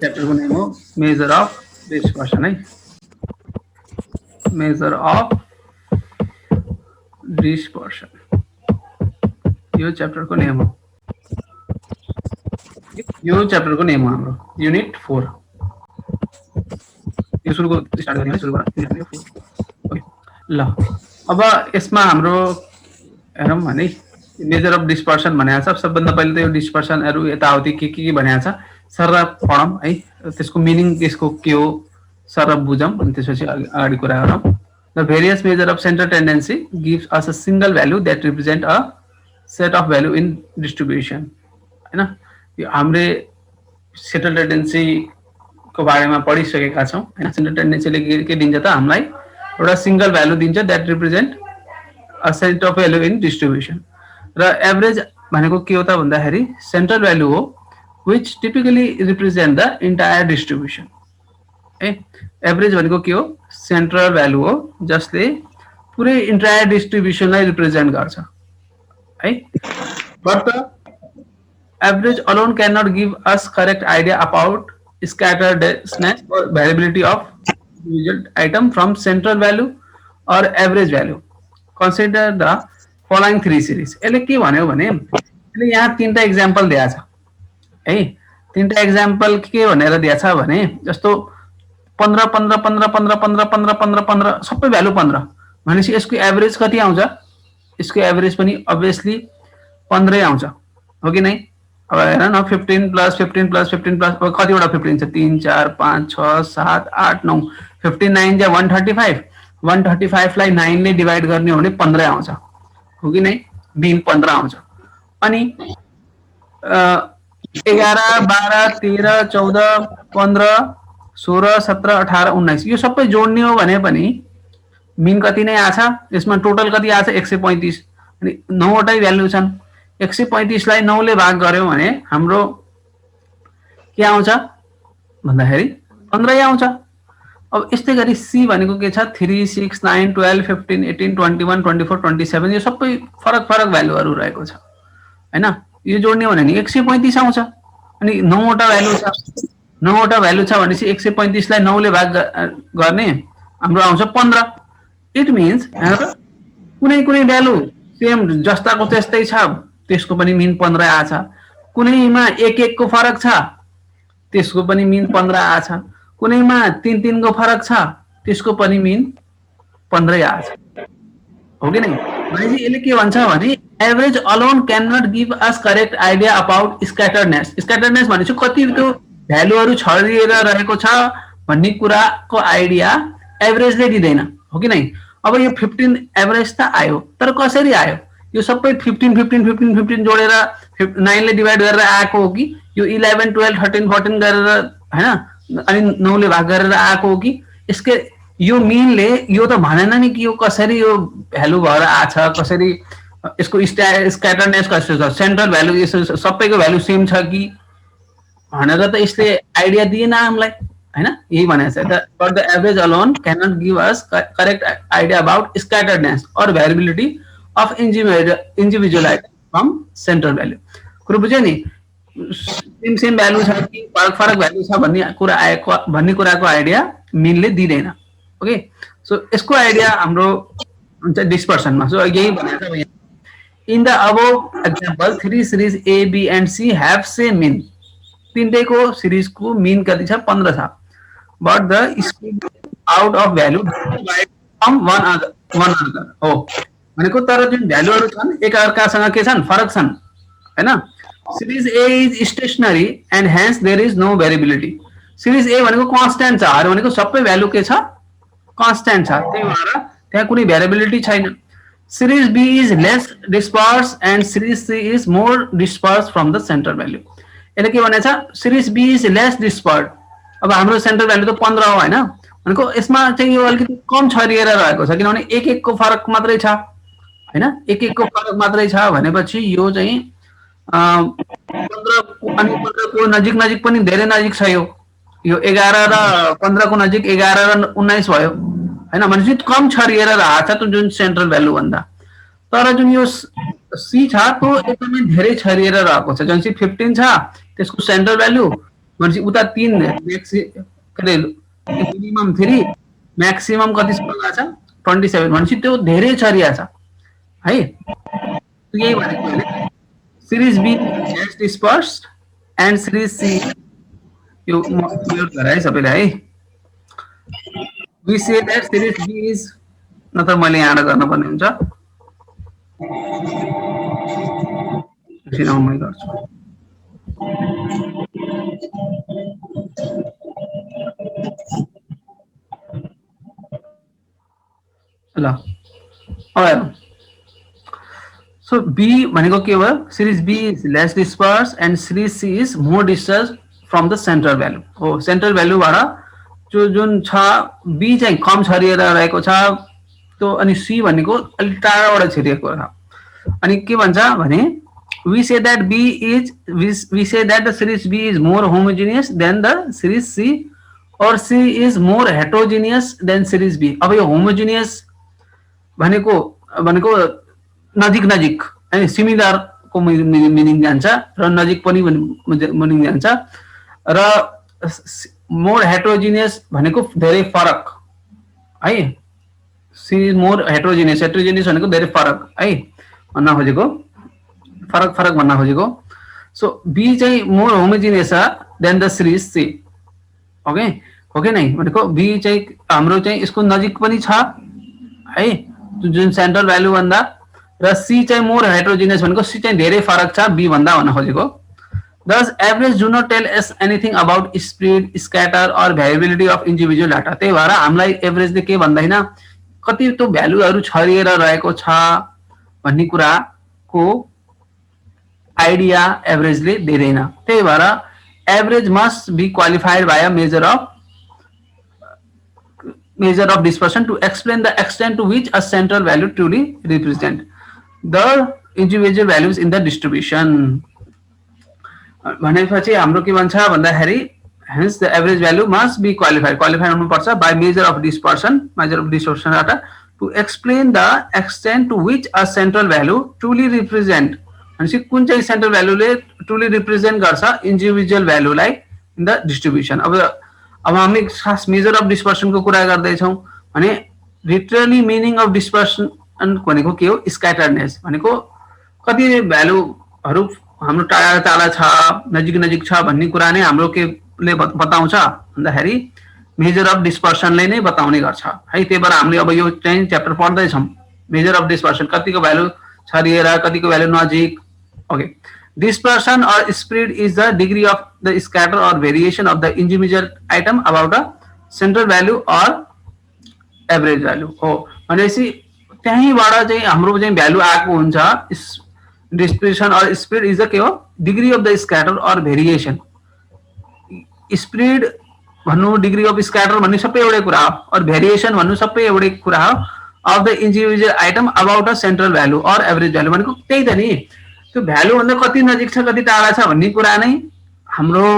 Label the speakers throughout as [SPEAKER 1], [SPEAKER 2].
[SPEAKER 1] च्याप्टरको name हो major of dispersion है। Major of dispersion यो च्याप्टरको नेम हो। यो च्याप्टरको नेम हो हाम्रो युनिट 4। यो सुरुको स्टार्ट गर्ने सुरुबाट ओके ल। अब यसमा हाम्रो हेरौँ भने मेजर अफ डिस्पर्सन भनेको छ। सबभन्दा पहिले त यो डिस्पर्सनहरू यताउति के भनेको छ सर पढौँ है, त्यसको मिनिङ त्यसको के हो सर बुझौँ अनि त्यसपछि अगाडि कुरा गरौँ। The various measure of central tendency gives us a single value that represent a set of value in distribution हैन। यो हामीले सेन्ट्रल टेन्डेन्सी को बारेमा पढिसकेका छौँ हैन। सेन्ट्रल टेन्डेन्सीले के दिन्छ त हामीलाई एउटा सिंगल भ्यालु दिन्छ that represent a set of value in distribution. र एभरेज भनेको के हो त भन्दाखेरि सेन्ट्रल भ्यालु हो which typically represent the entire distribution है। एभरेज भनेको के हो सेन्ट्रल भ्यालु हो जसले पुरै इन्टायर डिस्ट्रिब्युसनलाई रिप्रेजेन्ट गर्छ है। But the average alone can not give us correct idea about scatteredness or variability of individual item from central value or average value. Consider the following three series. यसले के भन्यो भने यसले यहाँ तीनटा एक्जाम्पल दिएको छ है। तीनटा एक्जाम्पल के भनेर दिएको छ भने जस्तो 15 15 15 15 15 15 15 15 सबै भ्यालु 15 भनेपछि यसको एभरेज कति आउँछ? यसको एभरेज पनि अभियसली 15 आउँछ हो कि नै? अब हेर न 15 प्लस 15 प्लस 15 प्लस कतिवटा 15 छ 3 4 5 6 7 8 9 15 9 जा 135 135 लाई 9 ले डिवाइड गर्ने हो भने 15 आउँछ हो कि नै? बिन 15 आउँछ। अनि 11 12 13 14 15 16 17 18 19 यो सबै जोड्ने हो भने पनि मिन कति नै आछ? यसमा टोटल कति आछ? 135। अनि 9 वटै भ्यालु छन्। 135 लाई 9 ले भाग गर्यौं भने हाम्रो के आउँछ भन्दाखेरि 15 आउँछ। अब यस्तै गरी सी भनेको के छ 3 6 9 12 15 18 21 24 27 यो सबै फरक फरक भ्यालुहरु रहेको छ हैन। यो जोड्ने हो भने 135 आउँछ। अनि 9 वटा भ्यालु छ 9 वटा भ्यालु छ भनेपछि 135 लाई 9 ले भाग गर्ने हाम्रो आउँछ 15। इट मीन्स कुनै कुनै भ्यालु सेम जस्ताको त्यस्तै छ त्यसको पनि मिन 15 आछ। कुनैमा 1 1 को फरक छ त्यसको पनि मिन 15 आछ। कुनैमा 3 3 को फरक छ त्यसको पनि मिन 15 आछ हो कि नै? भनेपछि यसले के भन्छ भने average alone can not give us correct idea about scatteredness. Scatteredness भनेको कति त्यो भ्यालुहरु छरिएर रहेको छ भन्ने कुराको आइडिया एभरेजले दिदैन हो कि नै? अब यो 15 एभरेज त आयो तर कसरी आयो? यो सबै 15 15 15 15 जोडेर 9 ले डिवाइड गरेर आएको हो कि यो 11 12 13 14 गरेर हैन अनि 9 ले भाग गरेर आएको हो कि? यसको यो मिनले यो त भनेन नि कि यो कसरी यो भ्यालु भएर आछ, कसरी यसको स्क्याटर्डनेस कसरी छ, सेन्ट्रल भ्यालु यसो सबैको भ्यालु सेम छ कि भनेर त यसले आइडिया दिएन हामीलाई हैन। यही भनेको छ the but the average alone can not give us correct idea about scatteredness or variability of individual item from central value. कुरो बुझ्यो नि? सेम सेम भ्यालु छ कि फरक फरक भ्यालु छ भन्ने कुरा आएको भन्ने कुराको आइडिया मिनले दिदैन। ओके सो यसको आइडिया हाम्रो हुन्छ डिस्पर्सनमा। सो यही भनेको छ in the above example 3 series A B and C have same mean. तीनटैको सिरिजको मिन कति छ? 15 छ। But the square out of value from one other हो भनेको तर जुन भ्यालुहरु छन् एक अर्कासँग के छन्? फरक छन् हैन। Series A is stationary and hence there is no variability. Series A भनेको कन्स्ट्यान्ट छ, आर भनेको सबै भ्यालु के छ? कन्स्ट्यान्ट छ, त्यही भएर त्यहाँ कुनै भेरिएबिलिटी छैन। Series B is less disperse and series C is more disperse from the central value. यसले के भनेछ? Series B is less disperse. अब हाम्रो सेन्ट्रल भ्यालु त 15 हो हैन भनेको यसमा चाहिँ यो अलिकति कम छरिएर रहेको छ किनभने 1 1 को फरक मात्रै छ हैन। 1 1 को फरक मात्रै छ भनेपछि यो चाहिँ 15 अनि 15 को नजिक नजिक पनि धेरै नजिक छ। यो 11 र 15 को नजिक 11 र 19 भयो हैन भनेपछि कम छरिएर रहेछ त जुन सेन्ट्रल भ्यालु भन्दा। तर जुन यो सी छ त्यो एकदमै धेरै छरिएर रहेको छ। जुन चाहिँ 15 छ त्यसको सेन्ट्रल भ्यालु भनेपछि उता 3 मिनिमम 3 म्याक्सिमम कति छ 27 भनेपछि त्यो धेरै छरिया छ है तो यही भनेको मैले series B less disperse and series C यो क्लियर गराए सबैलाई है we say that series B is नत्र मैले यहाँ गर्न पर्ने हुन्छ एकछिन मै गर्छु ल अब so B भनेको के भयो series B is less dispersed and series C is more dispersed from the central value हो central value बाट जो जुन छ B चाहिँ कम छरिएर रहेको छ त्यो अनि C भनेको अलि टाढाबाट छरिएको छ अनि के भन्छ भने we say that B is we say that the series B is more homogeneous than the series C or C is more heterogeneous than series B अब यो homogeneous भनेको भनेको नजिक नजिक हैन सिमिलर को मिनिङ जान्छ र नजिक पनि मिनिङ जान्छ र मोर हेटेरोजिनियस भनेको धेरै फरक है सी इज मोर हेटेरोजिनियस हेटेरोजिनियस भनेको धेरै फरक है भन्न खोजेको फरक फरक भन्न खोजेको सो बी चाहिँ more homogeneous than the series C okay हो कि नै भनेको बी चाहिँ हाम्रो चाहिँ यसको नजिक पनि छ है जुन सेन्ट्रल भ्यालु भन्दा र सी चाहिँ मोर हेटेरोजिनियस भनेको सी चाहिँ धेरै फरक छ बी भन्दा भन्न खोजेको thus average do not tell us anything about speed scatter or variability of individual data त्यही भएर हामीलाई एभरेजले के भन्दैन कति त्यो भ्यालुहरु छरिएर रहेको छ भन्ने कुराको आइडिया एभरेजले दिँदैन त्यही भएर average must be qualified by a measure of dispersion to explain the extent to which a central value truly represent the individual values in the distribution भनेपछि हाम्रो के भन्छ भन्दाखेरि hence the average value must be qualified हुनुपर्छ by measure of dispersion data to explain the extent to which a central value truly represent भनेपछि कुन चाहिँ central value ले truly represent गर्छ individual value लाई in the distribution अब हामी खास मेजर अफ डिस्पर्सन को कुरा गर्दै छौं भने लिटरली मिनिङ अफ डिस्पर्सन भनेको के हो स्क्याटरनेस भनेको कति भ्यालुहरु हाम्रो टाढा टाढा छ नजिक नजिक छ भन्ने कुरा नै हाम्रो के ले बताउँछ भन्दाखेरि मेजर अफ डिस्पर्सनले नै बताउने गर्छ है त्यही भएर हामीले अब यो चाहिँ च्याप्टर पढ्दै छौं मेजर अफ डिस्पर्सन कतिको भ्यालु छरिएर कतिको भ्यालु नजिक okay dispersion or spread is the degree of the scatter or variation of the individual item about a central value or average value हो भनेपछि त्यहीबाट चाहिँ हाम्रो चाहिँ भ्यालु आएको हुन्छ dispersion or spread is the के हो degree of the scatter or variation spread भन्नु degree of scatter भन्ने सबै एउटै कुरा हो और variation भन्नु सबै एउटै कुरा हो of the individual item about a central value or average value भनेको त्यही त नि त्यो भ्यालु भन्दा कति नजिक छ कति टाढा छ भन्ने कुरा नै हाम्रो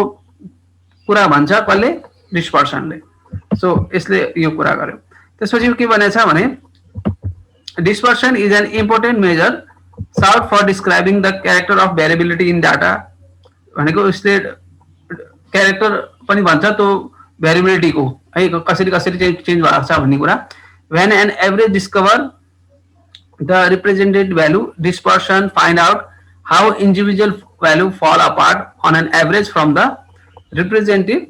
[SPEAKER 1] कुरा भन्छ कसले डिस्पर्सनले सो यसले यो कुरा गर्यो त्यसपछि के भनेछ भने dispersion is an important measure sort for describing the character of variability in data भनेको यसले क्यारेक्टर पनि भन्छ त्यो भेरिएबिलिटी को है कसरी कसरी चाहिँ चेन्ज भएको छ भन्ने कुरा when an average discover the represented value dispersion find out how individual value fall apart on an average from the representative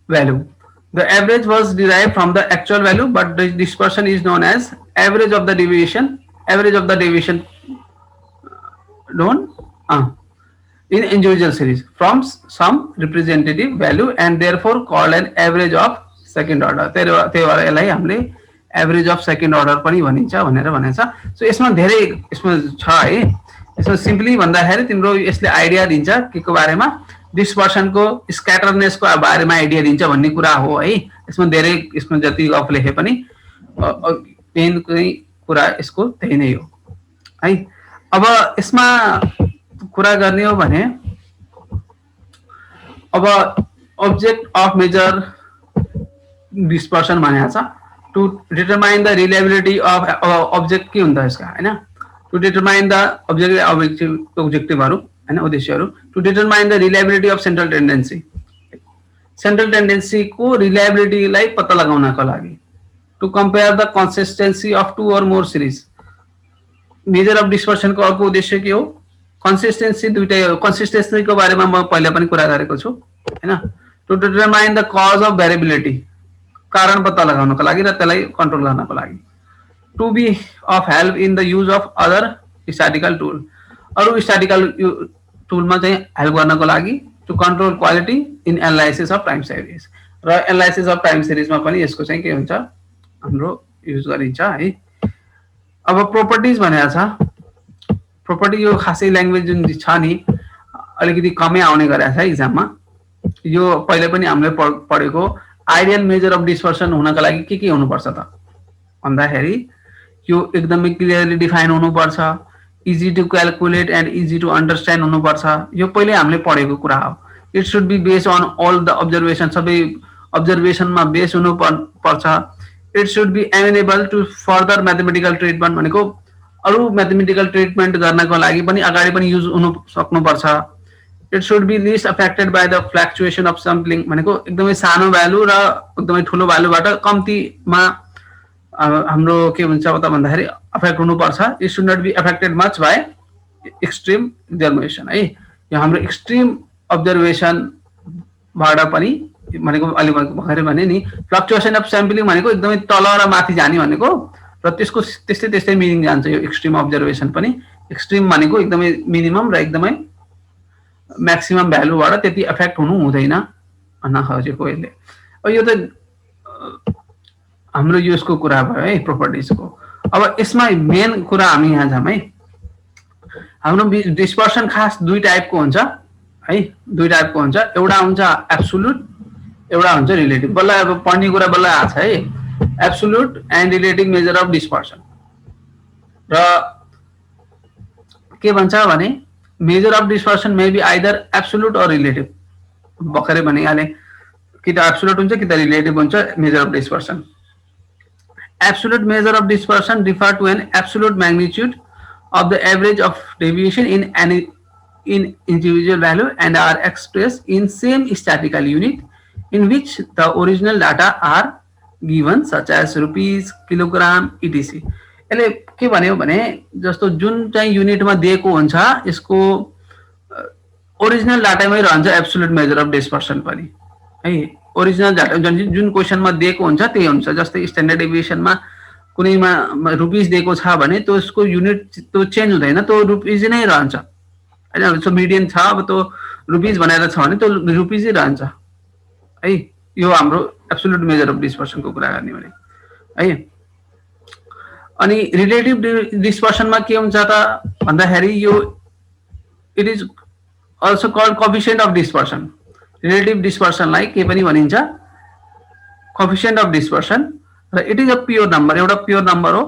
[SPEAKER 1] value. The average was derived from the actual value, but the dispersion is known as average of the deviation. Average of the deviation known in individual series from some representative value and therefore called an average of second order त्यही भएर यसलाई हामीले average of second order पनि भनिन्छ भनेर भनेछ so यसमा धेरै यसमा छ है यसमा सिम्पली भन्दाखेरि तिम्रो यसले आइडिया दिन्छ के को बारेमा डिस्पर्सनको स्क्याटरनेसको बारेमा आइडिया दिन्छ भन्ने कुरा हो है यसमा धेरै यसमा जति अफ लेखे पनि मेन कुरा यसको त्यही नै हो है अब यसमा कुरा गर्ने हो भने अब अब्जेक्ट अफ मेजर डिस्पर्सन भनेको छ to determine the reliability of object के हुन्छ यसका हैन, टू डिटरमाइन द ऑब्जेक्टिवहरु हैन, उद्देश्यहरु, to determine the reliability of central tendency, central tendency को रिलायबिलिटीलाई पत्ता लगाउनको लागि, to compare the consistency of two or more series. Measure of dispersion को अर्को उद्देश्य के हो, कन्सिस्टेन्सी दुईटै हो। कन्सिस्टेन्सी को बारेमा म पहिला पनि कुरा गरेको छु हैन, to determine the cause of variability, कारण पत्ता लगाउनको लागि र त्यसलाई कन्ट्रोल गर्नको लागि, to be of help in the use of other statical tool, अरु स्ट्याटिकल टुलमा चाहिँ हेल्प गर्नको लागि, to control quality in analysis of time series, र एनालाइसिस अफ टाइम सिरिजमा पनि यसको चाहिँ के हुन्छ हाम्रो युज गरिन्छ है। अब प्रोपर्टिज भनेको छ, प्रोपर्टी यो खासै ल्याङ्ग्वेज जुन छ नि अलिकति कमै आउने गरेको छ एक्जाममा। यो पहिले पनि हामीले पढेको आइडियल मेजर अफ डिस्पर्सन हुनको लागि के हुनुपर्छ त भन्दाखेरि यो एकदमै क्लियरली डिफाइन हुनुपर्छ, easy to calculate and easy to understand हुनुपर्छ। यो पहिले हामीले पढेको कुरा हो। It should be based on all the observation, सबै अब्जर्भेसनमा बेस हुनु पर्छ। It should be amenable to further mathematical treatment, भनेको अरु म्याथमेटिकल ट्रिटमेन्ट गर्नको लागि पनि अगाडि पनि युज हुनु सक्नुपर्छ। It should be least affected by the fluctuation of sampling, भनेको एकदमै सानो भ्यालु र एकदमै ठुलो भ्यालुबाट कम्तीमा हाम्रो के हुन्छ त भन्दाखेरि अफेक्ट हुनुपर्छ। It should not be affected much by extreme observation है। यो हाम्रो एक्सट्रिम अब्जर्भेसनबाट पनि भनेको अलि भर्खरै भने नि फ्लक्चुएसन अफ स्याम्पलिङ भनेको एकदमै तल र माथि जाने भनेको, र त्यसको त्यस्तै मिनिङ जान्छ यो एक्सट्रिम अब्जर्भेसन पनि। एक्सट्रिम भनेको एकदमै मिनिमम र एकदमै म्याक्सिमम भ्यालुबाट त्यति इफेक्ट हुनु हुँदैन भन्न खोजेको यसले। यो त हाम्रो यसको कुरा भयो है प्रोपर्टिजको। अब यसमा मेन कुरा हामी यहाँ जाम है। हाम्रो डिस्पर्सन खास दुई टाइपको हुन्छ है, दुई टाइपको हुन्छ। एउटा हुन्छ एब्सोल्युट, एउटा हुन्छ रिलेटिभ। बल्ल अब पढ्ने कुरा बल्ल आछ है। Absolute and relative measure of dispersion. र के भन्छ भने measure of dispersion may be either absolute और रिलेटिभ। भर्खरै भनिहाले कि त एब्सोल्युट हुन्छ कि त रिलेटिभ हुन्छ major of dispersion. Absolute measure of dispersion refer to an absolute magnitude of the average of deviation in individual value and are expressed in same statistical unit in which the original data are given, such as rupees, kilogram, etc. यसले के भन्यो भने जस्तो जुन चाहिँ युनिटमा दिएको हुन्छ यसको ओरिजिनल डाटामै रहन्छ एब्सोल्युट मेजर अफ डिस्पर्सन पनि है। ओरिजिनल डाटा जुन क्वेशनमा दिएको हुन्छ त्यही हुन्छ। जस्तै स्ट्यान्डर्ड डेभिएसनमा कुनैमा रुपिस दिएको छ भने त्यसको युनिट त्यो चेन्ज हुँदैन, त्यो रुपिस नै रहन्छ हैन। सो मिडियन छ, अब त्यो रुपिस भनेर छ भने त्यो रुपिसै रहन्छ है। यो हाम्रो एब्सोल्युट मेजर अफ डिस्पर्सनको कुरा गर्ने भने है। अनि रिलेटिभ डिस्पर्सनमा के हुन्छ त भन्दाखेरि यो it is also called coefficient of dispersion. Relative डिस्पर्सनलाई के पनि भनिन्छ कोएफिसिएन्ट अफ डिस्पर्सन, र it is a pure number, एउटा प्योर नम्बर हो।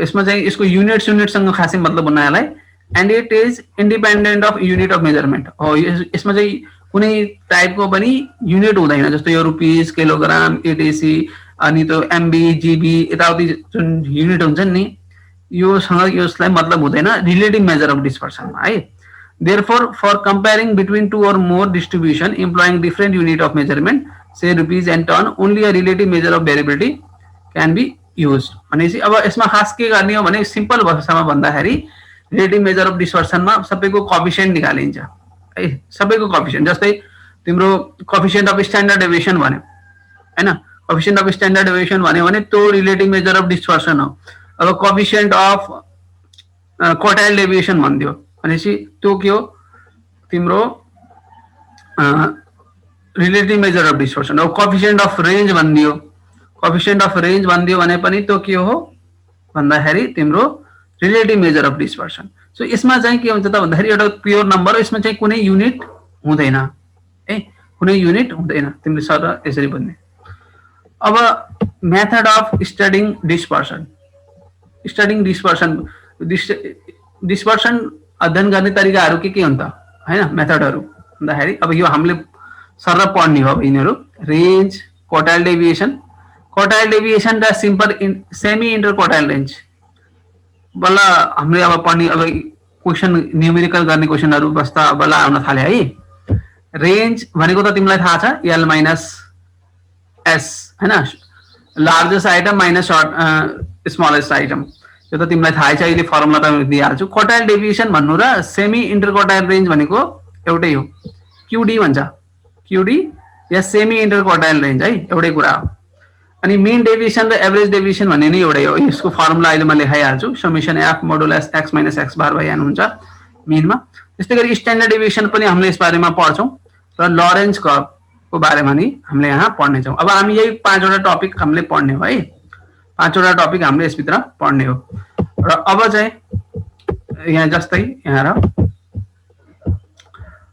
[SPEAKER 1] यसमा चाहिँ यसको युनिटसँग खासै मतलब हुन्न यसलाई। And it is independent of unit of measurement हो। यसमा चाहिँ कुनै टाइपको पनि युनिट हुँदैन। जस्तो यो रुपिस, किलोग्राम, एटीसी, अनि त्यो एमबी, जीबी यताउति जुन युनिट हुन्छन् नि योसँग यसलाई मतलब हुँदैन रिलेटिभ मेजर अफ डिस्पर्सनमा है। Therefore, for comparing between two or more distribution employing different unit of measurement, say rupees and ton, only a relative measure of variability can be used. भनेपछि अब यसमा खास के गर्ने हो भने सिम्पल भाषामा भन्दाखेरि रिलेटिभ मेजर अफ डिस्पर्सनमा सबैको कोएफिसिएन्ट निकालिन्छ है। सबैको कोएफिसिएन्ट, जस्तै तिम्रो कोएफिसिएन्ट अफ स्ट्यान्डर्ड डेभिएसन भन्यो हैन। कोएफिसिएन्ट अफ स्ट्यान्डर्ड डेभिएसन भन्यो भने त्यो रिलेटिभ मेजर अफ डिस्पर्सन हो। अब कोएफिसिएन्ट अफ क्वार्टाइल डेभिएसन भनिदियो भनेपछि त्यो के हो तिम्रो रिलेटिभ मेजर अफ डिस्पर्सन। अब कोएफिसिएन्ट अफ रेन्ज भनिदियो, कोएफिसिएन्ट अफ रेन्ज भनिदियो भने पनि त्यो के हो भन्दाखेरि तिम्रो relative measure of dispersion. So यसमा चाहिँ के हुन्छ त भन्दाखेरि एउटा प्योर नम्बर हो, यसमा चाहिँ कुनै युनिट हुँदैन है, कुनै युनिट हुँदैन। तिमीले सर यसरी भन्ने। अब method of studying dispersion. Studying dispersion, dispersion अध्ययन गर्ने तरिकाहरू के हुन्छ हैन, मेथडहरू भन्दाखेरि अब यो हामीले सरल पढ्ने हो। यिनीहरू range, quartile deviation, quartile deviation र सिम्पल सेमी इन्टरक्वार्टाइल रेन्ज बल्ल हामीले अब पढ्ने अब क्वेसन न्युमेरिकल गर्ने क्वेसनहरु बस्दा बल्ल आउन थाले है। रेन्ज भनेको त तिमीलाई थाहा छ एल माइनस एस हैन, largest item minus smallest item, यो त तिमीलाई थाहै छ, अहिले फर्मुला त दिइहाल्छु। क्वार्टाइल डेभिएसन भन्नु र सेमी इन्टरक्वार्टाइल रेन्ज भनेको एउटै हो, क्यूडी भन्छ, क्यूडी या सेमी इन्टरक्वार्टाइल रेन्ज है, एउटै कुरा हो। अनि मीन डेभिएसन र एभरेज डेभिएसन भन्ने नै एउटै हो, यसको फर्मुला अहिले म लेखाइहाल्छु, summation F modulus X minus X bar by N हुन्छ मीनमा। त्यस्तै गरी स्ट्यान्डर्ड डेभिएसन पनि हामीले यस बारेमा पढ्छौँ र लरेन्ज कर्वको बारेमा नि हामीले यहाँ पढ्ने छौँ। अब हामी यही 5 वटा टपिक हामीले पढ्ने हो है, 5 वटा टपिक हामीले यसभित्र पढ्ने हो। र अब चाहिँ यहाँ जस्तै यहाँ र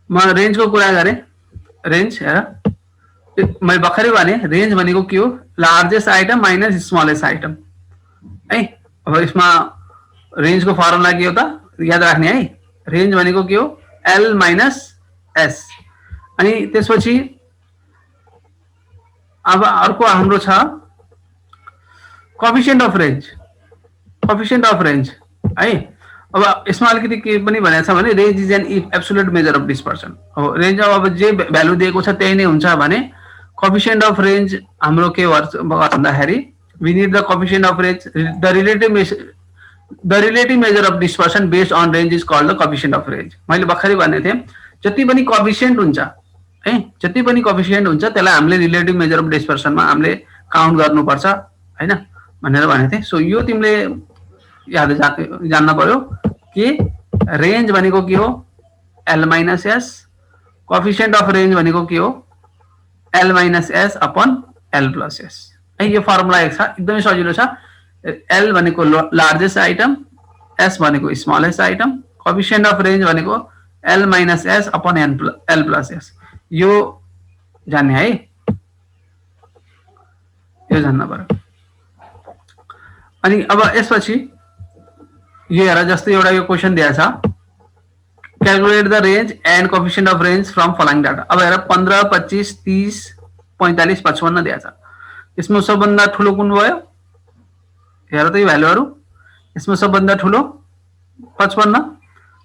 [SPEAKER 1] म रेन्जको कुरा गरेँ, रेन्ज हेर मैले भर्खरै भने रेन्ज भनेको के हो, largest item minus smallest item है। अब यसमा रेन्जको फर्मुला के हो त याद राख्ने है, रेन्ज भनेको के हो एल माइनस एस। अनि त्यसपछि अब अर्को हाम्रो छ coefficient of range, coefficient of range है। अब यसमा अलिकति के पनि भनेको छ भने range is an absolute measure of dispersion हो, रेन्ज अब जे भ्यालु दिएको छ त्यही नै हुन्छ भने कोएफिसिएन्ट अफ रेन्ज हाम्रो के गर्छ भन्दाखेरि we need the coefficient of range, the relative measure of dispersion based on range is called the coefficient of range. मैले भर्खरै भनेको थिएँ जति पनि कोएफिसिएन्ट हुन्छ है, जति पनि कोएफिसिएन्ट हुन्छ त्यसलाई हामीले रिलेटिभ मेजर अफ डिस्पर्सनमा हामीले काउन्ट गर्नुपर्छ हैन भनेर भनेको थिएँ। सो यो तिमीले याद जान्न पर्यो कि रेन्ज भनेको के हो L minus S, coefficient of range भनेको के हो L minus S upon L plus S है। यो फर्मुला एक छ, एकदमै सजिलो छ। एल भनेको लार्जेस्ट आइटम, एस भनेको smallest item, coefficient of range भनेको L minus S upon L plus S, यो जान्ने है, यो जान्न पर्यो। अनि अब यसपछि यो हेर जस्तै एउटा यो क्वेसन दिएको छ, calculate the range and coefficient of range from following data. अब हेर 15, 25, 30, 45, 55 दिएको छ, यसमा सबभन्दा ठुलो कुन भयो हेर त यो भ्यालुहरु, यसमा सबभन्दा ठुलो 55,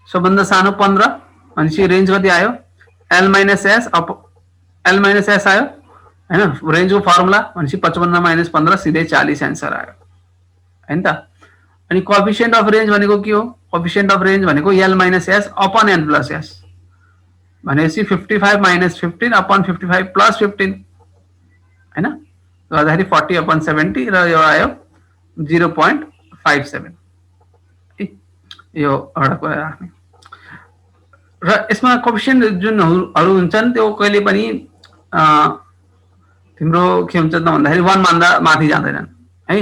[SPEAKER 1] सबभन्दा सानो 15, अनि रेन्ज कति आयो L minus S L minus S आयो हैन। रेन्जको फर्मुला भनेपछि 55 माइनस 15 सिधै 40 एन्सर आयो हैन त। अनि कोएफिसिएन्ट अफ रेन्ज भनेको के हो, कोएफिसिएन्ट अफ रेन्ज भनेको L minus S upon N plus S भनेपछि 55 माइनस 15 अपन 55 प्लस 15 हैन, गर्दाखेरि 40 अपन 70 र यो आयो 0.57 यो एउटा कुरा राख्ने। र यसमा कोएफिसिएन्ट जुनहरु हुन्छन् त्यो कहिले पनि तिम्रो के हुन्छ त भन्दाखेरि 1 भन्दा माथि जाँदैनन् है।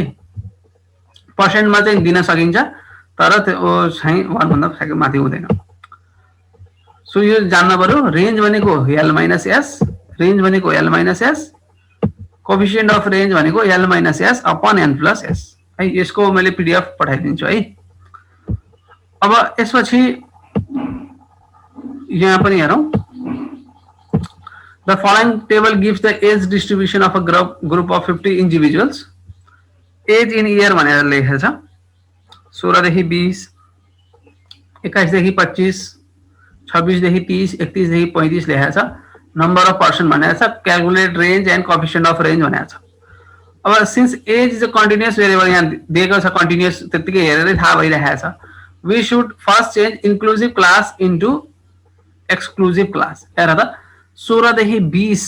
[SPEAKER 1] पर्सेन्टमा चाहिँ दिन सकिन्छ तर त्यो चाहिँ 1 भन्दा माथि हुँदैन। सो यो जान्न पर्यो, रेन्ज भनेको एल माइनस एस, रेन्ज भनेको L minus S, coefficient of range भनेको L minus S upon N plus S है। यसको मैले पीडीएफ पठाइदिन्छु है। अब यसपछि यहाँ पनि हेरौं, the following table gives the age distribution of a group of 50 individuals. Age in year भनेर लेखेको छ, 16 देखि 20, 21 देखि 25, 26 देखि 30, 31 देखि 35 लेखेको छ। नम्बर अफ पर्सन भनेको छ, calculate range and coefficient of range भनेको छ। अब since age is a continuous variable यहाँ दिएको छ, कन्टिन्युअस त्यतिकै हेरेरै थाहा भइरहेको छ, we should first change inclusive class into exclusive class. हेर त 16 देखि 20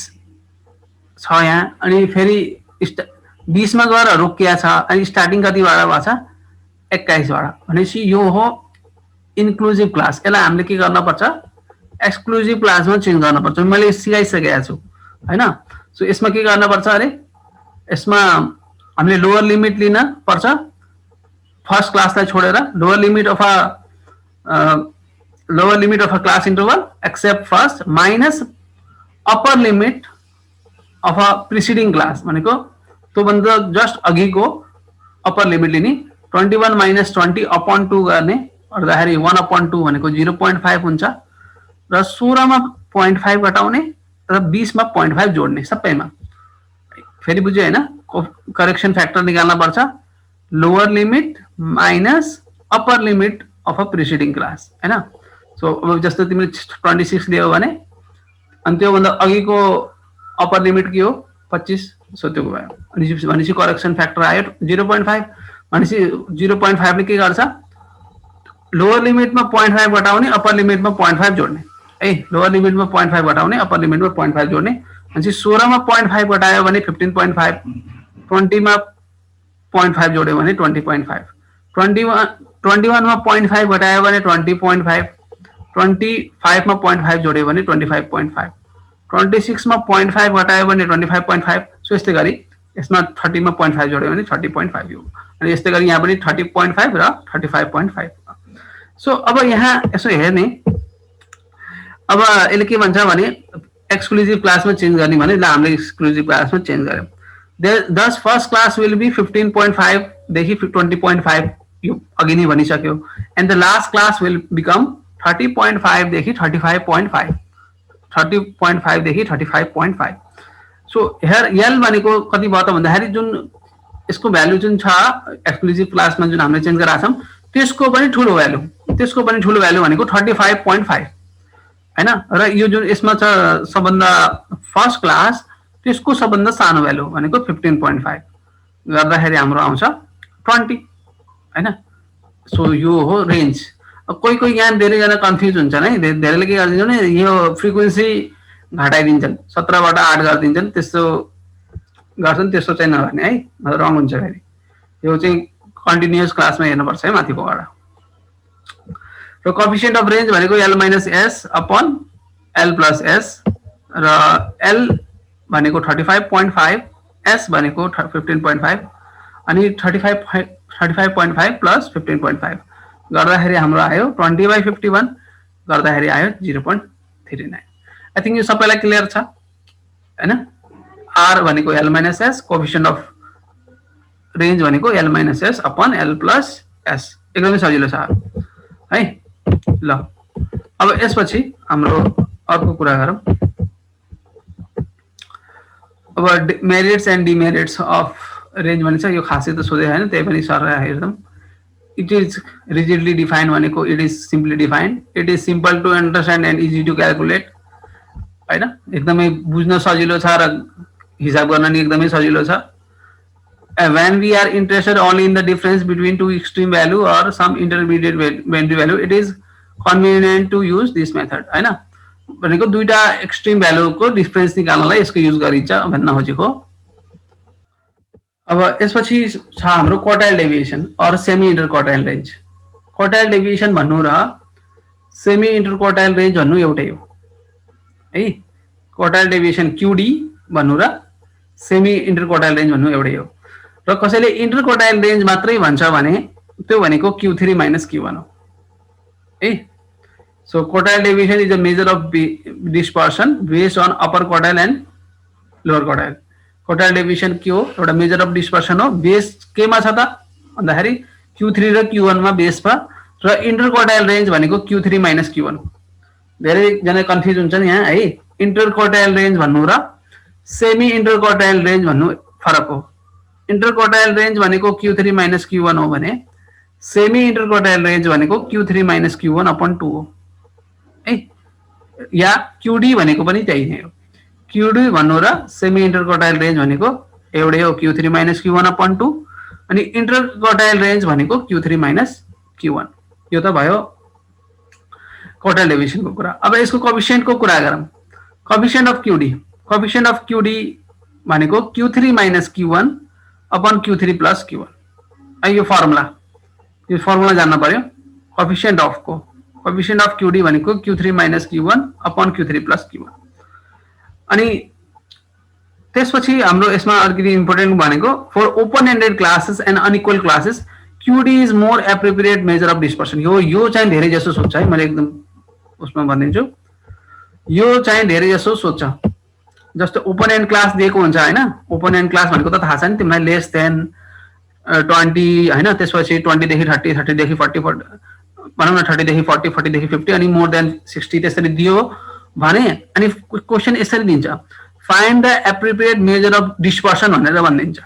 [SPEAKER 1] छ यहाँ, अनि फेरि 20 मा गएर रोकिया छ, अनि स्टार्टिङ कतिबाट भएको छ 21 बाट, भनेपछि यो हो इन्क्लुजिभ क्लास। यसलाई हामीले के गर्न पर्छ एक्सक्लुजिभ क्लासमा चेन्ज गर्न पर्छ। मैले सिकाइसकेको छु हैन। सो यसमा के गर्न पर्छ अरे, यसमा हामीले लोअर लिमिट लिन पर्छ फर्स्ट क्लासलाई छोडेर, lower limit of a class interval accept first minus upper limit of a preceding class भनेको त्यो भन्दा जस्ट अघिको अप्पर लिमिट लिने, 21 माइनस 20 अपन 2 गर्ने गर्दाखेरि 1 अपन 2 भनेको 0.5 हुन्छ र 16 मा 0.5 घटाउने र 20 मा 0.5 जोड्ने सबैमा। फेरि बुझ्यो हैन, करेक्सन फ्याक्टर निकाल्न पर्छ lower limit minus upper limit of a preceding class हैन सो अब जस्तो तिमीले 26 लियो भने अनि त्योभन्दा अघिको अप्पर लिमिट के हो 25 सो त्यो भयो भनेपछि करेक्सन फ्याक्टर आयो 0.5 भनेपछि 0.5 ले के गर्छ लोअर लिमिटमा 0.5 घटाउने अप्पर लिमिटमा 0.5 जोड्ने है लोअर लिमिटमा 0.5 घटाउने अप्पर लिमिटमा 0.5 जोड्ने भनेपछि 16 मा 0.5 घटायो भने 15.5 20 मा 0.5 जोड्यो भने 20.5 21 मा 0.5 घटायो भने 20.5 25 मा 0.5 जोड्यो भने 25.5 26 मा 0.5 घटायो भने 25.5 सो यस्तै गरी यसमा 30 मा 0.5 जोड्यो भने 30.5 हो अनि यस्तै गरी यहाँ पनि 30.5 र 35.5 सो अब यहाँ यसो हेर्ने अब यसले के भन्छ भने एक्सक्लुजिभ क्लासमा चेन्ज गर्ने भने ल हामीले एक्सक्लुजिभ क्लासमा चेन्ज गर्यौं दस फर्स्ट क्लास विल बी 15.5 देखि 20.5 यो अघि नै भनिसक्यो and the last class will become 30.5 देखि 35.5 30.5 देखि 35.5 सो हेयर एल भनेको कति भयो त भन्दाखेरि जुन यसको भ्यालु जुन छ एक्सक्लुजिभ क्लासमा जुन हामीले चेन्ज गराएको छौं त्यसको पनि ठूलो भ्यालु भनेको 35.5 हैन र यो जुन यसमा छ सबभन्दा फर्स्ट क्लास त्यसको सबभन्दा सानो भ्यालु भनेको 15.5 गर्दाखेरि हाम्रो आउँछ 20 हैन सो यो हो रेन्ज कोही यहाँ धेरै जना कन्फ्युज हुन्छन् है धेरैले के गर्दिन्छन् भने यो फ्रिक्वेन्सी घटाइदिन्छन् 17 बाट 8 गर्दिन्छन् त्यस्तो गर्छन् त्यस्तो चाहिँ नगर्ने है रङ हुन्छ फेरि यो चाहिँ कन्टिन्युअस क्लासमा हेर्नु पर्छ है माथिकोबाट र कोएफिसिएन्ट अफ रेन्ज भनेको l - s upon l + s र l भनेको 35.5 s भनेको 15.5 अनि 35.5 प्लस 15.5 गर्दाखेरि हाम्रो आयो 20/51 गर्दाखेरि आयो 0.39 आई थिंक यो सबैलाई क्लियर छ हैन r भनेको l - s coefficient of range भनेको l - s upon l + s एकदमै सजिलो छ है ल अब यसपछि हाम्रो अर्को कुरा गरौँ अब merits and demerits of range भन्छ यो खासै त सोधे हैन त्यही पनि सर हेर्छौं it is rigidly defined भनेको it is simply defined it is simple to understand and easy to calculate हैन एकदमै बुझ्न सजिलो छ र हिसाब गर्न नि एकदमै सजिलो छ when we are interested only in the difference between two extreme value or some intermediate value it is convenient to use this method हैन भनेको दुईटा एक्सट्रीम भ्यालु को डिफरेन्स निकाल्नलाई यसको युज गरिन्छ भन्न खोजेको अब यसपछि छ हाम्रो quartile deviation or semi interquartile range quartile deviation भन्नु र सेमी इन्टरक्वार्टाइल रेन्ज भन्नु एउटै हो है क्वार्टाइल डेभिएसन QD भन्नु र सेमी इन्टरक्वार्टाइल रेन्ज भन्नु एउटै हो र कसैले इन्टरक्वार्टाइल रेन्ज मात्रै भन्छ भने त्यो भनेको Q3 - Q1 हो है so quartile deviation is a measure of dispersion based on upper quartile and lower quartile quartile deviation के हो एउटा मेजर अफ डिस्पर्सन हो बेस केमा छ त भन्दाखेरि Q3 र Q1 मा बेस छ र इन्टरक्वार्टाइल रेन्ज भनेको Q3 - Q1 धेरै जना कन्फ्युज हुन्छन् यहाँ है इन्टरक्वार्टाइल रेन्ज भन्नु र सेमी इन्टरक्वार्टाइल रेन्ज भन्नु फरक हो इन्टरक्वार्टाइल रेन्ज भनेको Q3 - Q1 हो भने सेमी इन्टरक्वार्टाइल रेन्ज भनेको Q3 - Q1 अपॉन 2 हो है या QD भनेको पनि त्यही नै हो QD भन्नु र सेमी इन्टरक्वार्टाइल रेन्ज भनेको एउटै हो Q3 - Q1 अपॉन 2 अनि इन्टरक्वार्टाइल रेन्ज भनेको Q3 - Q1 यो त भयो क्वार्टाइल डेभिएसन को कुरा अब यसको कोएफिसिएन्ट को कुरा गरौँ कोएफिसिएन्ट अफ QD भनेको Q3 - Q1 upon Q3 + Q1 है यो फर्मुला जान्न पर्यो कोएफिसिएन्ट अफ QD भनेको Q3 - Q1 upon Q3 + Q1 अनि त्यसपछि हाम्रो यसमा अलिकति इम्पोर्टेन्ट भनेको for open ended classes and unequal classes QD is more appropriate measure of dispersion यो चाहिँ धेरै जसो सोध्छ है मैले एकदम उसमा भनिदिन्छु यो चाहिँ धेरै जसो सोध्छ जस्तो ओपन एन्ड क्लास दिएको हुन्छ हैन ओपन एन्ड क्लास भनेको त थाहा छ नि तिमीलाई लेस देन 20 हैन त्यसपछि 20 देखि 30 30 देखि 40 भनौं न 30 देखि 40 40 देखि 50 अनि मोर देन 60 त्यसरी दियो भने अनि क्वेशन यसरी दिन्छ find the appropriate measure of dispersion भनेर भनिदिन्छ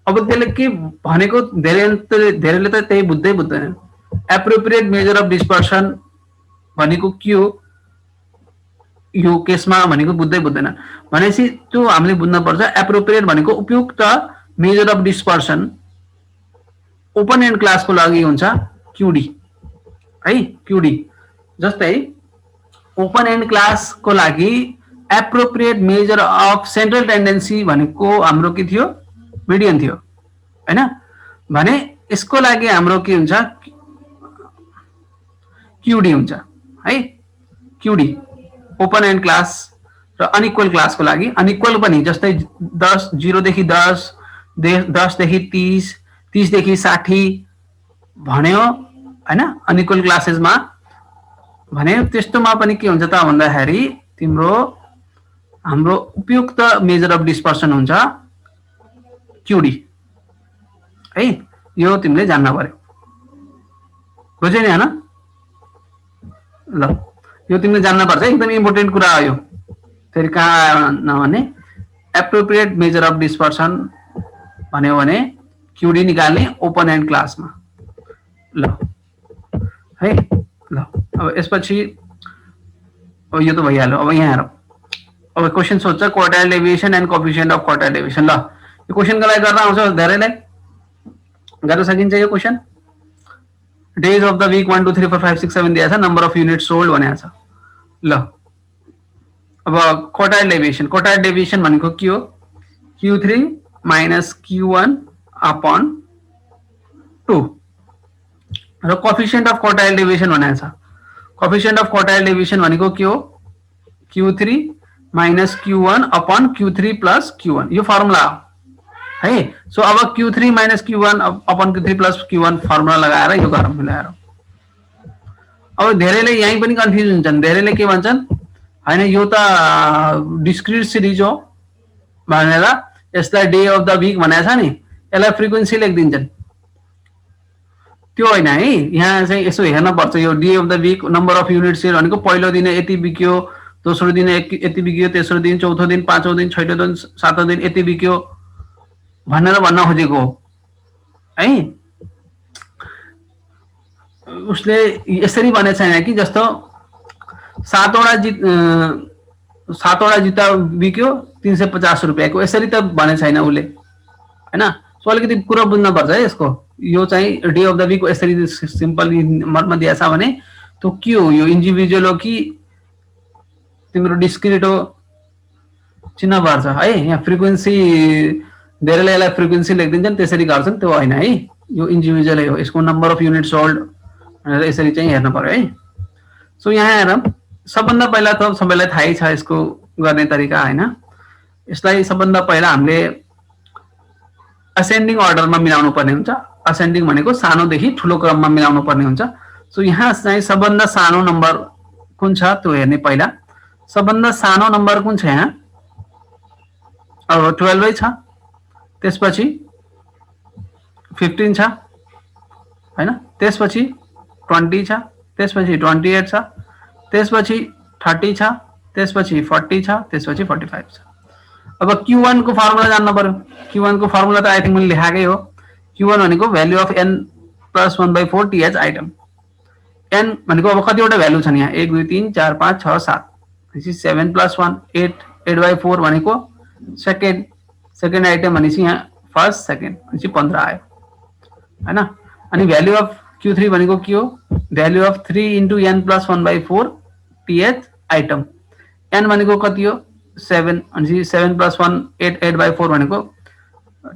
[SPEAKER 1] अब त्यसले के भनेको धेरैले त त्यही बुझ्दैन एप्रोप्रिएट मेजर अफ डिस्पर्सन भनेको के हो यो केसमा भनेको बुझ्दैन भनेपछि त्यो हामीले बुझ्न पर्छ एप्रोप्रिएट भनेको उपयुक्त major of dispersion open and क्लासको लागि हुन्छ क्यूडी है क्यूडी जस्तै ओपन एन्ड क्लासको लागि appropriate measure of central tendency भनेको हाम्रो के थियो मिडियन थियो हैन भने यसको लागि हाम्रो के हुन्छ क्यूडी हुन्छ है क्यूडी ओपन एन्ड क्लास र अनइक्वल क्लासको लागि अनइक्वल पनि जस्तै 10 0 देखि 10 10 देखि 30 30 देखि 60 भन्यो हैन अनइक्वल क्लासेसमा भने त्यस्तोमा पनि के हुन्छ त भन्दाखेरि तिम्रो हाम्रो उपयुक्त मेजर अफ डिस्पर्सन हुन्छ क्यूडी है यो तिमीले जान्न पर्यो बुझ्यौ नि हैन ल यो तिमीले जान्न पर्छ एकदम इम्पोर्टेन्ट कुरा हो यो फेरि कहाँ नभने एप्रोप्रिएट मेजर अफ डिस्पर्सन भन्यो भने क्यूडी निकाल्ने ओपन एन्ड क्लासमा ल है ल अब यसपछि अब यो त भइहाल्यो अब यहाँ हेरौँ अब क्वेशन सोध्छ quartile deviation and coefficient of quartile deviation ल यो क्वेशनको लागि गर्न आउँछ धेरैलाई गर्न सकिन्छ यो question days of the week 1 2 3 4 5 6 7 दिएको छ नम्बर अफ युनिट सोल्ड भनेको छ ल अब क्वार्टाइल डेभिएसन भनेको के हो Q3 माइनस Q1 अपॉन 2 र कोएफिसिएन्ट अफ क्वार्टाइल डेभिएसन भनेको छ कोएफिसिएन्ट अफ क्वार्टाइल डेभिएसन भनेको के हो Q3 minus Q1 upon Q3 plus Q1 यो फर्मुला हो है सो अब Q3 minus Q1 upon Q3 plus Q1 formula लगाएर यो गरौँ मिलाएर अब धेरैले यही पनि कन्फ्युज हुन्छन् धेरैले के भन्छन् हैन यो त डिस्क्रिट सिरिज हो भनेर यसलाई डे अफ द वीक भनेको छ नि यसलाई फ्रिक्वेन्सी लेखिदिन्छन् त्यो हैन है यहाँ चाहिँ यसो हेर्न पर्छ यो day of the week number of unit sale भनेको पहिलो दिन यति बिक्यो दोस्रो दिन यति बिक्यो तेस्रो दिन चौथो दिन पाँचौं दिन छैटौं दिन सातौं दिन यति बिक्यो भनेर भन्न खोजेको है उसले यसरी भने छैन कि जस्तो सातवटा जुत्ता बिक्यो 350 रुपैयाँको यसरी त भने छैन उले हैन सो अलिकति कुरा बुझ्न पर्छ है यसको यो चाहिँ डे अफ द वीक यसरी सिम्पल मर्ममा दिएछ भने त्यो के हो यो इन्डिभिजुअल हो कि तिम्रो डिस्क्रिट हो चिन्न पर्छ है यहाँ फ्रिक्वेन्सी धेरैले यसलाई फ्रिक्वेन्सी लेखिदिन्छन् त्यसरी गर्छन् त्यो हैन है यो इन्डिभिजुअल हो यसको नम्बर अफ युनिट सोल्ड भनेर यसरी चाहिँ हेर्न पर्यो है सो यहाँ हेरौँ सबभन्दा पहिला त सबैलाई थाहै छ यसको गर्ने तरिका हैन यसलाई सबभन्दा पहिला हामीले असेन्डिङ अर्डरमा मिलाउनु पर्ने हुन्छ असेन्डिङ भनेको सानोदेखि ठुलो क्रममा मिलाउनु पर्ने हुन्छ सो यहाँ चाहिँ सबभन्दा सानो नम्बर कुन छ त्यो हेर्ने पहिला सबभन्दा सानो नम्बर कुन छ यहाँ अब 12 छ त्यसपछि 15 छ हैन त्यसपछि 20 छ त्यसपछि 28 छ त्यसपछि 30 छ त्यसपछि 40 छ त्यसपछि 45 छ अब Q1 को फर्मुला जान्न पर्यो Q1 को फर्मुला त आई थिंक मैले लेखाकै हो Q1 भनेको value of n + 1/4 th item n भनेको अब कतिवटा भ्यालु छन् यहाँ 1 2 3 4 5 6 7 this is 7 + 1 8 8/4 भनेको सेकेन्ड आइटम भनेपछि यहाँ फर्स्ट सेकेन्ड भनेपछि 15 आयो हैन अनि भ्यालु अफ Q3 भनेको के हो value of 3 * n + 1/4 th item n भनेको कति हो 7 अनि 7 + 1 8 8/4 भनेको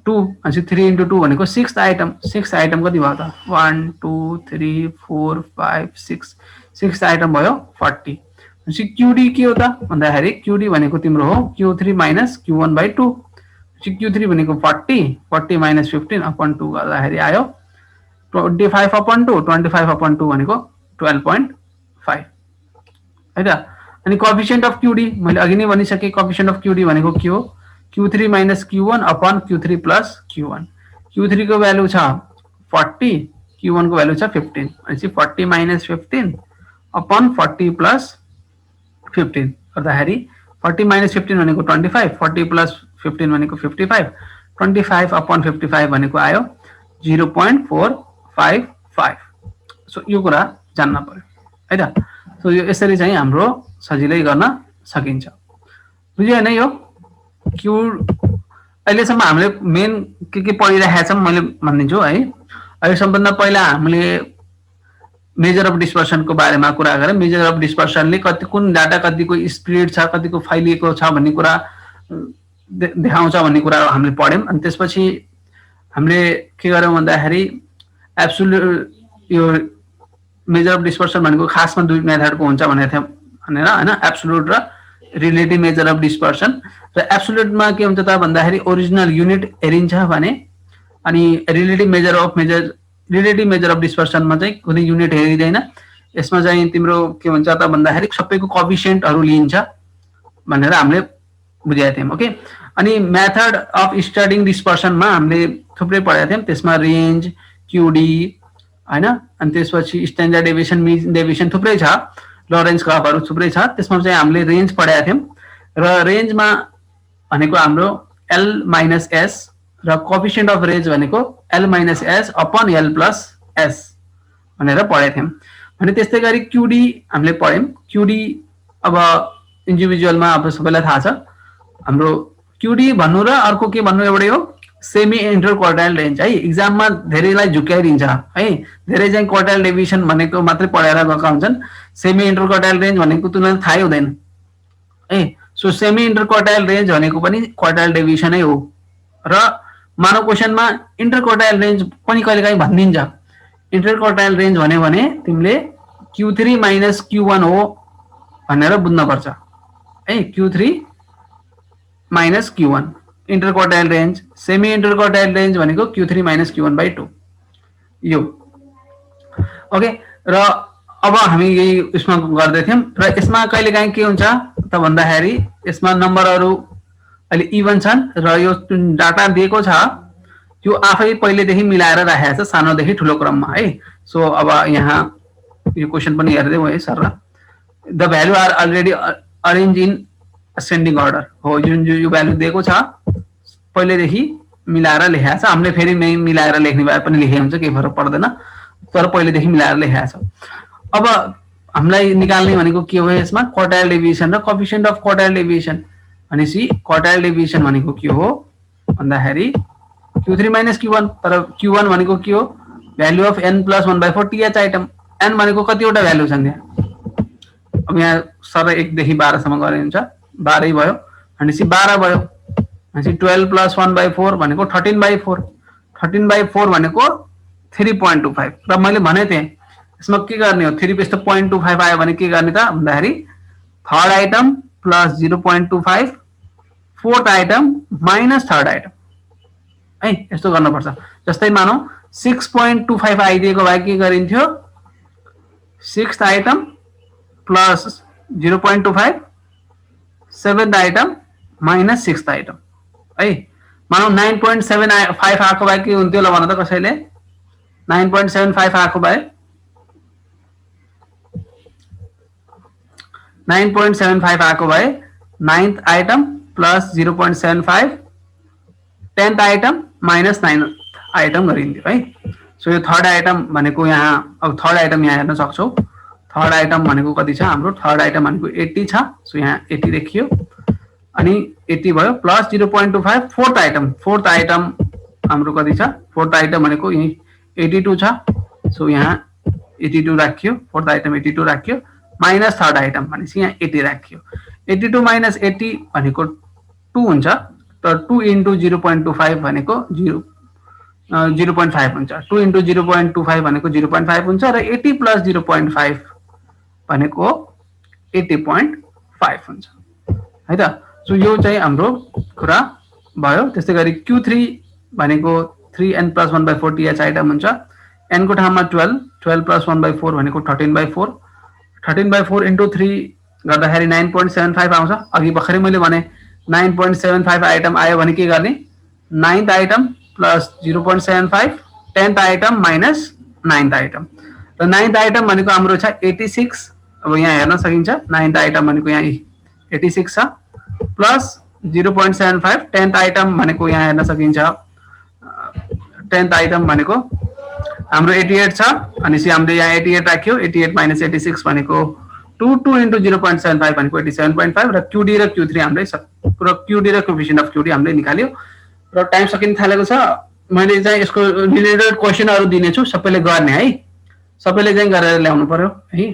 [SPEAKER 1] 2 अनि 3 * 2 भनेको 6th आइटम कति भयो त 1 2 3 4 5 6 6th आइटम भयो 40 अनि QD के हो त भन्दाखेरि QD भनेको तिम्रो हो Q3 - Q1/2 Q3 भनेको 40 40 - 15/2 गर्दाखेरि आयो 25/2 25/2 भनेको 12.5 है त अनि कोएफिसिएन्ट अफ QD मैले अघि नै भनिसके कोएफिसिएन्ट अफ QD भनेको के हो Q3 - Q1 upon Q3 + Q1 Q3 को भ्यालु छ 40 Q1 को भ्यालु छ 15 अनि 40 - 15 अपॉन 40 + 15 गर्दाखेरि 40 - 15 भनेको 25 40 + 15 भनेको 55 25/55 भनेको आयो 0.455. सो यो कुरा जान्न पर्यो है त. सो यो यसरी चाहिँ हाम्रो सजिलै गर्न सकिन्छ. बुझ्यो हैन यो क्यू अहिलेसम्म हामीले मेन के पढिरहेका छौँ मैले भनिदिन्छु है. अहिले सबभन्दा पहिला हामीले मेजर अफ डिस्पर्सन को बारेमा कुरा गरेँ. मेजर अफ डिस्पर्सनले कति कुन डाटा कतिको स्प्रेड छ कतिको फैलिएको छ भन्ने कुरा देखाउँछ भन्ने कुरा हामीले पढ्यौं. अनि त्यसपछि हामीले के गर्यौं भन्दाखेरि एब्सोल्युट यो मेजर अफ डिस्पर्सन भनेको खासमा दुई मेथडको हुन्छ भनेको थियो भनेर हैन. एब्सोल्युट र रिलेटिभ मेजर अफ डिस्पर्सन. र एब्सोल्युटमा के हुन्छ त भन्दाखेरि ओरिजिनल युनिट हेरिन्छ भने अनि रिलेटिभ मेजर अफ डिस्पर्सनमा चाहिँ कुनै युनिट हेरिदैन. यसमा चाहिँ तिम्रो के भन्छ त भन्दाखेरि सबैको कोएफिसिएन्टहरु लिइन्छ भनेर हामीले बुझाएको थियौं. ओके. अनि मेथड अफ स्टडिङ डिस्पर्सनमा हामीले थुप्रै पढाएको थियौं. त्यसमा रेन्ज, क्यूडी हैन, अनि त्यसपछि स्ट्यान्डर्ड डेभिएसन, मिन डेभिएसन थुप्रै छ. लरेन्ज कर्वहरु थुप्रै छ. त्यसमा चाहिँ हामीले रेन्ज पढाएको थियौं. र रेन्जमा भनेको हाम्रो L - S र कोएफिसिएन्ट अफ रेन्ज भनेको L - S upon L + S भनेर पढाएको थियौं. अनि त्यस्तै गरी क्यूडी हामीले पढ्यौं. क्यूडी अब इन्डिभिजुअलमा अब सबैलाई थाहा छ. हाम्रो क्यूडी भन्नु र अर्को के भन्नु एउटै हो, सेमी इन्टरक्वार्टाइल रेन्ज है. एक्जाममा धेरैलाई झुक्याइदिन्छ है. धेरै चाहिँ क्वार्टाइल डेभिएसन भनेको मात्रै पढाएर गएका हुन्छन्. सेमी इन्टरक्वार्टाइल रेन्ज भनेको तुलनाले थाहै हुँदैन है. सो सेमी इन्टरक्वार्टाइल रेन्ज भनेको पनि क्वार्टाइल डेभिएसनै हो. र मानव क्वेशनमा इन्टरक्वार्टाइल रेन्ज पनि कहिलेकाहीँ भनिदिन्छ. इन्टरक्वार्टाइल रेन्ज भन्यो भने तिमीले Q3 - Q1 हो भनेर बुझ्नुपर्छ है. Q3 - Q1 interquartile range. Semi interquartile range भनेको Q3 - Q1/2 यो. ओके. र अब हामी यही यसमा गर्दै थियौं. र यसमा कहिलेकाहीँ के हुन्छ त भन्दाखेरि यसमा नम्बरहरु अहिले इभन छन् र यो जुन डाटा दिएको छ त्यो आफै पहिलेदेखि मिलाएर राखेको छ सानोदेखि ठुलो क्रममा है. सो अब यहाँ यो क्वेशन पनि हेर्दै है sir. The value are already arrange in ascending order हो. जुन यो भ्यालु दिएको छ पहिलेदेखि मिलाएर लेखेको छ. हामीले फेरि मिलाएर लेख्ने भए पनि लेखे हुन्छ, केही फरक पर्दैन, तर पहिलेदेखि मिलाएर लेखेको छ. अब हामीलाई निकाल्ने भनेको के हो यसमा क्वार्टाइल डेभिएसन र कोएफिसिएन्ट अफ क्वार्टाइल डेभिएसन. भनेपछि क्वार्टाइल डेभिएसन भनेको के हो भन्दाखेरि Q3 - Q1. तर Q1 भनेको के हो, value of n + 1/4 TH item. n भनेको कतिवटा भ्यालु छन् यहाँ. अब यहाँ सर 1 देखि 12 सम्म गरे हुन्छ. 12 भयो. भनेपछि 12 भयो. भनेपछि 12 + 1/4 भनेको 13/4. 13/4 भनेको 3.25. र मैले भने थिएँ यसमा के गर्ने हो, 3 यस्तो 0.25 आयो भने के गर्ने त भन्दाखेरि third item plus 0.25, fourth item minus third item है. यस्तो गर्नुपर्छ. जस्तै मानौ 6.25 आइदिएको भए के गरिन्थ्यो, sixth item plus 0.25, seventh item minus sixth item है. मानौ 9.75 आएको भए के हुन्थ्यो ल भन त कसैले. 9.75 आएको भए 9.75 आएको भए ninth item plus 0.75, 10th item minus 9th item गरिन्थ्यो है. सो यो थर्ड आइटम भनेको यहाँ, अब थर्ड आइटम यहाँ हेर्न सक्छौ. थर्ड आइटम भनेको कति छ हाम्रो, थर्ड आइटम भनेको 80 छ. सो यहाँ 80 देखियो अनि 80 भयो प्लस 0.25. फोर्थ आइटम हाम्रो कति छ, फोर्थ आइटम भनेको यही 82 छ. सो यहाँ 82 राखियो. फोर्थ आइटम 82 राखियो माइनस थर्ड आइटम भनेपछि यहाँ 80 राखियो. 82 माइनस 80 भनेको 2 हुन्छ. तर 2 * 0.25 भनेको 0.5 हुन्छ. 2 * 0.25 भनेको 0.5 हुन्छ र 80 + 0.5 भनेको 80.5 हुन्छ है त. सो यो चाहिँ हाम्रो कुरा भयो. त्यस्तै गरी Q3 भनेको 3n + 1/4 TH आइटम हुन्छ. n को ठाउँमा 12, 12 + 1/4 भनेको 13/4. 13/4 * 3 गर्दाखेरि 9.75 आउँछ. अघि भर्खरै मैले भने 9.75 आइटम आयो भने के गर्ने, 9th item plus 0.75, 10th item minus 9th item. र 9th आइटम भनेको हाम्रो छ 86. अब यहाँ हेर्न सकिन्छ 9th आइटम भनेको यहाँ 86 छ प्लस 0.75 10th आइटम भनेको यहाँ हेर्न सकिन्छ 10th आइटम भनेको हाम्रो 88 छ अनि हामीले यहाँ 88 राख्यो 88 माइनस 86 भनेको 2 into 0.75 भनेको 87.5 र QD र Q3 हामीले र QD र कोएफिसिएन्ट अफ QD हामीले निकाल्यो र टाइम सकिन थालेको छ मैले चाहिँ यसको रिलेटेड क्वेशनहरु दिने छु सबैले गर्ने है सबैले चाहिँ गरेर ल्याउनु पर्यो है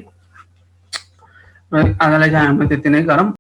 [SPEAKER 1] र आजलाई चाहिँ हामी त्यति नै गरौँ